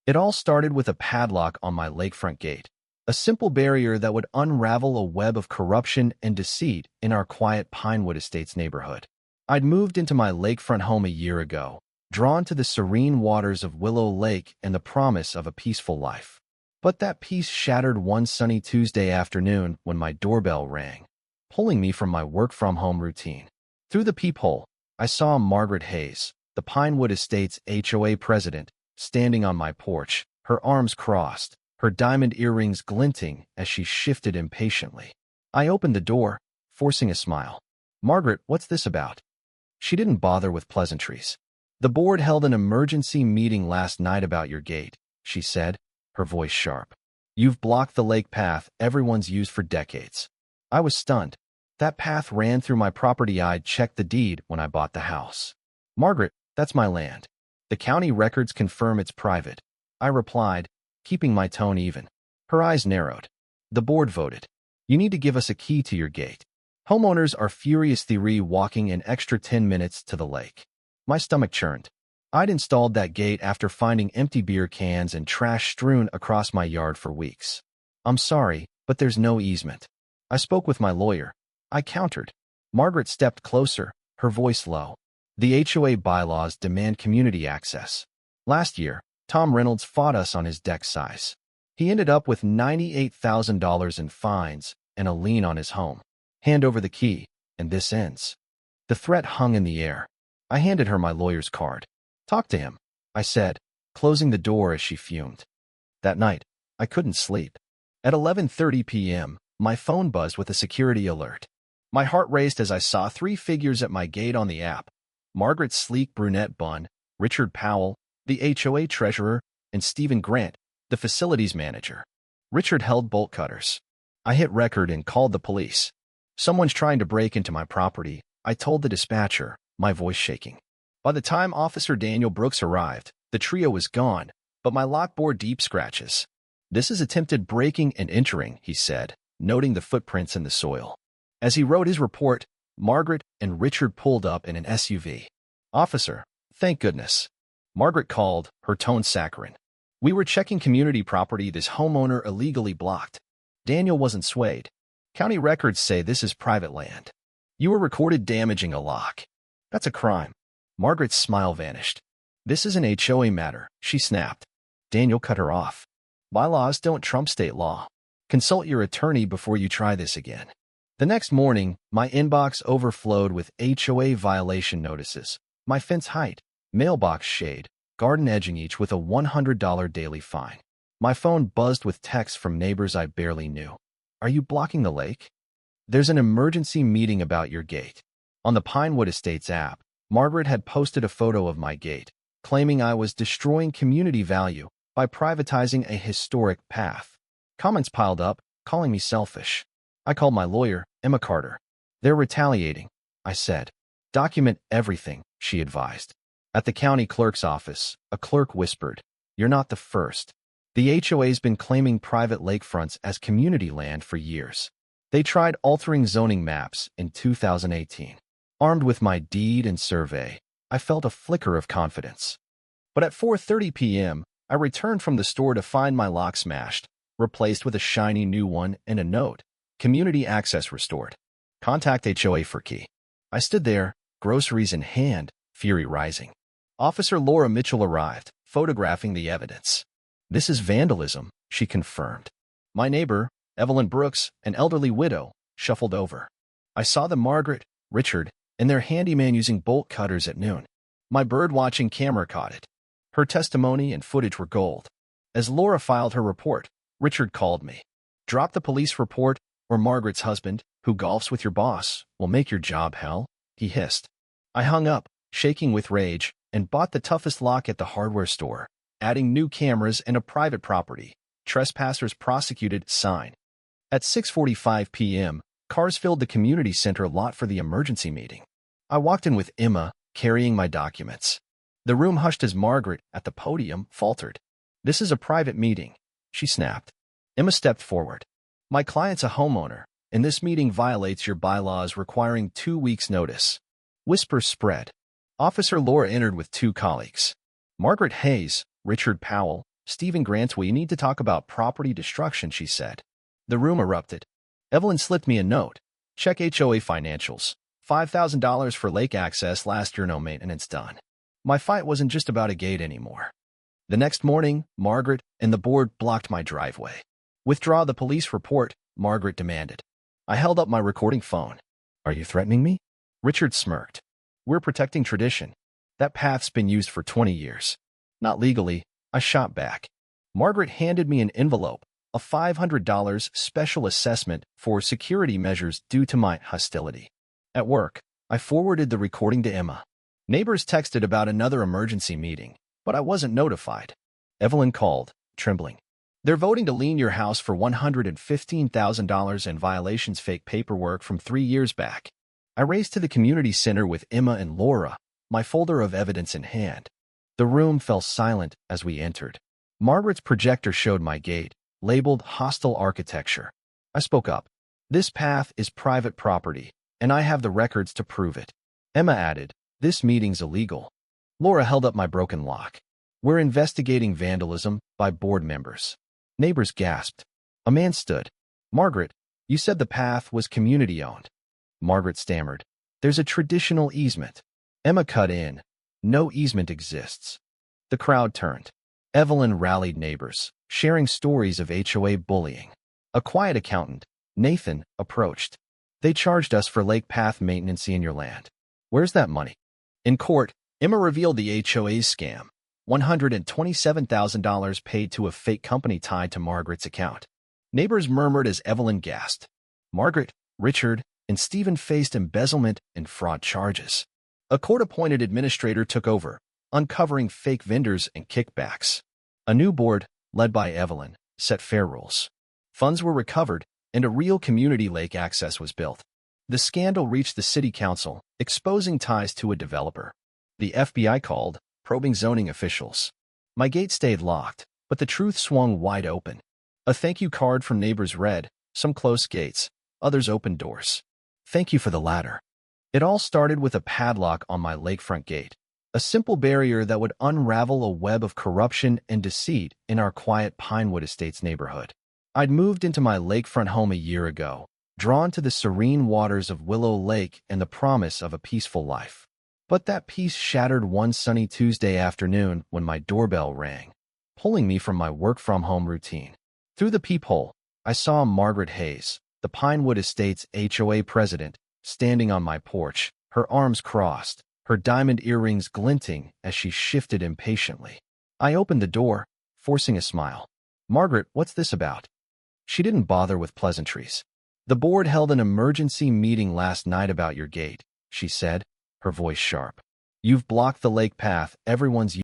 It all started with a padlock on my lakefront gate, a simple barrier that would unravel a web of corruption and deceit in our quiet Pinewood Estates neighborhood. I'd moved into my lakefront home a year ago, drawn to the serene waters of Willow Lake and the promise of a peaceful life. But that peace shattered one sunny Tuesday afternoon when my doorbell rang, pulling me from my work-from-home routine. Through the peephole, I saw Margaret Hayes, the Pinewood Estates HOA president, standing on my porch, her arms crossed, her diamond earrings glinting as she shifted impatiently. I opened the door, forcing a smile. "Margaret, what's this about?" She didn't bother with pleasantries. "The board held an emergency meeting last night about your gate," she said, her voice sharp. "You've blocked the lake path everyone's used for decades." I was stunned. That path ran through my property. I'd checked the deed when I bought the house. "Margaret, that's my land. The county records confirm it's private," I replied, keeping my tone even. Her eyes narrowed. "The board voted. You need to give us a key to your gate. Homeowners are furious walking an extra 10 minutes to the lake." My stomach churned. I'd installed that gate after finding empty beer cans and trash strewn across my yard for weeks. "I'm sorry, but there's no easement. I spoke with my lawyer," I countered. Margaret stepped closer, her voice low. "The HOA bylaws demand community access. Last year, Tom Reynolds fought us on his deck size. He ended up with $98,000 in fines and a lien on his home. Hand over the key, and this ends." The threat hung in the air. I handed her my lawyer's card. "Talk to him," I said, closing the door as she fumed. That night, I couldn't sleep. At 11:30 p.m., my phone buzzed with a security alert. My heart raced as I saw 3 figures at my gate on the app: Margaret's sleek brunette bun, Richard Powell, the HOA treasurer, and Stephen Grant, the facilities manager. Richard held bolt cutters. I hit record and called the police. "Someone's trying to break into my property," I told the dispatcher, my voice shaking. By the time Officer Daniel Brooks arrived, the trio was gone, but my lock bore deep scratches. "This is attempted breaking and entering," he said, noting the footprints in the soil. As he wrote his report, Margaret and Richard pulled up in an SUV. "Officer, thank goodness," Margaret called, her tone saccharine. "We were checking community property this homeowner illegally blocked." Daniel wasn't swayed. "County records say this is private land. You were recorded damaging a lock. That's a crime." Margaret's smile vanished. "This is an HOA matter," she snapped. Daniel cut her off. "Bylaws don't trump state law. Consult your attorney before you try this again." The next morning, my inbox overflowed with HOA violation notices: my fence height, mailbox shade, garden edging, each with a $100 daily fine. My phone buzzed with texts from neighbors I barely knew. "Are you blocking the lake? There's an emergency meeting about your gate." On the Pinewood Estates app, Margaret had posted a photo of my gate, claiming I was destroying community value by privatizing a historic path. Comments piled up, calling me selfish. I called my lawyer, Emma Carter. "They're retaliating," I said. "Document everything," she advised. At the county clerk's office, a clerk whispered, "You're not the first. The HOA's been claiming private lakefronts as community land for years. They tried altering zoning maps in 2018. Armed with my deed and survey, I felt a flicker of confidence. But at 4:30 p.m., I returned from the store to find my lock smashed, replaced with a shiny new one and a note: "Community access restored. Contact HOA for key." I stood there, groceries in hand, fury rising. Officer Laura Mitchell arrived, photographing the evidence. "This is vandalism," she confirmed. My neighbor, Evelyn Brooks, an elderly widow, shuffled over. I saw them, Margaret, Richard, and their handyman using bolt cutters at noon. My bird-watching camera caught it. Her testimony and footage were gold. As Laura filed her report, Richard called me. "Drop the police report, or Margaret's husband, who golfs with your boss, will make your job hell," he hissed. I hung up, shaking with rage, and bought the toughest lock at the hardware store, adding new cameras and a private property. "Trespassers prosecuted" sign. At 6:45 p.m., cars filled the community center lot for the emergency meeting. I walked in with Emma, carrying my documents. The room hushed as Margaret, at the podium, faltered. "This is a private meeting," she snapped. Emma stepped forward. "My client's a homeowner, and this meeting violates your bylaws requiring 2 weeks' notice." Whispers spread. Officer Laura entered with 2 colleagues. Margaret Hayes, Richard Powell, Stephen Grant, we need to talk about property destruction, she said. The room erupted. Evelyn slipped me a note. Check HOA financials. $5,000 for lake access last year, no maintenance done. My fight wasn't just about a gate anymore. The next morning, Margaret and the board blocked my driveway. Withdraw the police report, Margaret demanded. I held up my recording phone. Are you threatening me? Richard smirked. We're protecting tradition. That path's been used for 20 years. Not legally, I shot back. Margaret handed me an envelope, a $500 special assessment for security measures due to my hostility. At work, I forwarded the recording to Emma. Neighbors texted about another emergency meeting, but I wasn't notified. Evelyn called, trembling. They're voting to lien your house for $115,000 in violations, fake paperwork from 3 years back. I raced to the community center with Emma and Laura, my folder of evidence in hand. The room fell silent as we entered. Margaret's projector showed my gate, labeled hostile architecture. I spoke up. This path is private property, and I have the records to prove it. Emma added, this meeting's illegal. Laura held up my broken lock. We're investigating vandalism by board members. Neighbors gasped. A man stood. Margaret, you said the path was community-owned. Margaret stammered. There's a traditional easement. Emma cut in. No easement exists. The crowd turned. Evelyn rallied neighbors, sharing stories of HOA bullying. A quiet accountant, Nathan, approached. They charged us for lake path maintenance in your land. Where's that money? In court, Emma revealed the HOA's scam. $127,000 paid to a fake company tied to Margaret's account. Neighbors murmured as Evelyn gasped. Margaret, Richard, and Stephen faced embezzlement and fraud charges. A court-appointed administrator took over, uncovering fake vendors and kickbacks. A new board, led by Evelyn, set fair rules. Funds were recovered, and a real community lake access was built. The scandal reached the city council, exposing ties to a developer. The FBI called, probing zoning officials. My gate stayed locked, but the truth swung wide open. A thank you card from neighbors read, some closed gates, others opened doors. Thank you for the latter. It all started with a padlock on my lakefront gate, a simple barrier that would unravel a web of corruption and deceit in our quiet Pinewood Estates neighborhood. I'd moved into my lakefront home a year ago, drawn to the serene waters of Willow Lake and the promise of a peaceful life. But that peace shattered one sunny Tuesday afternoon when my doorbell rang, pulling me from my work-from-home routine. Through the peephole, I saw Margaret Hayes, the Pinewood Estates HOA president, standing on my porch, her arms crossed, her diamond earrings glinting as she shifted impatiently. I opened the door, forcing a smile. Margaret, what's this about? She didn't bother with pleasantries. The board held an emergency meeting last night about your gate, she said, her voice sharp. You've blocked the lake path everyone's